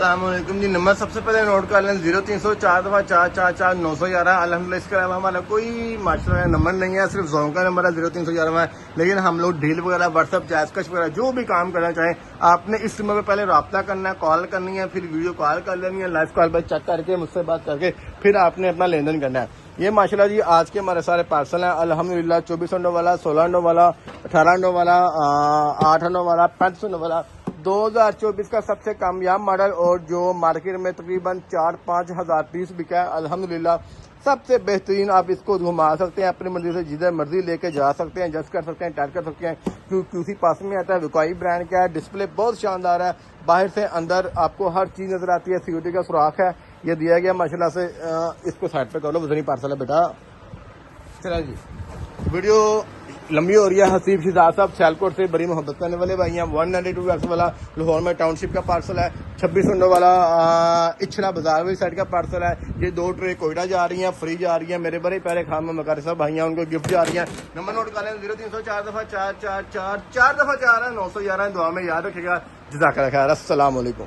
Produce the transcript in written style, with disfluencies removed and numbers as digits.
अस्सलामुअलैकुम जी। नंबर सबसे पहले नोट कर लें 0304 अल्हम्दुलिल्लाह। इसके अलावा हमारा कोई माशा नंबर नहीं है, सिर्फ जोन का नंबर है 0311 है। लेकिन हम लोग डील वगैरह व्हाट्सअप जैसकश वगैरह जो भी काम करना चाहें आपने इस नंबर पर पहले रब्ता करना है, कॉल करनी है, फिर वीडियो कॉल कर लेनी है, लाइव कॉल पर चेक करके मुझसे बात करके फिर आपने अपना लेन देन करना है। ये माशाल्लाह जी आज के हमारे सारे पार्सल हैं अल्हम्दुलिल्लाह। 24 अंडों वाला, 16 अंडों वाला, 18 अंडों वाला, 8 अंडों वाला, 35 अंडों वाला 2024 का सबसे कामयाब मॉडल और जो मार्केट में तकरीबन 4-5 हज़ार पीस बिका है अल्हम्दुलिल्लाह। सबसे बेहतरीन आप इसको घुमा सकते हैं, अपनी मर्जी से जिधर मर्जी लेके जा सकते हैं, एडजस्ट कर सकते हैं, टाइट कर सकते हैं। क्यूसी पास में आता है, विकॉई ब्रांड का है, डिस्प्ले बहुत शानदार है, बाहर से अंदर आपको हर चीज नजर आती है, सिक्योरिटी का सुराख है, ये दिया गया माशाल्लाह से। इसको साइड पे कर लो, वजनी पार्सल है बेटा। चला जी, वीडियो लंबी हो रही है। हसीब शिजाद साहब सियालकोट से बड़ी मोहब्बत करने वाले भाई हैं। 192 एक्स वाला लाहौर में टाउनशिप का पार्सल है। 26 अंडों वाला इछला बाजार वाली साइड का पार्सल है। ये 2 ट्रे कोयटा जा रही हैं, फ्री जा रही हैं। मेरे बड़े प्यारे खान में मकारी साहब भाई हैं, उनको गिफ्ट जा रही हैं। नंबर नोट कर लें 0304 दफा 4 4 4 4 दफा 4 है 911। दुआ में याद रखिएगा। जज़ाकल्लाह खैर। अस्सलाम वालेकुम।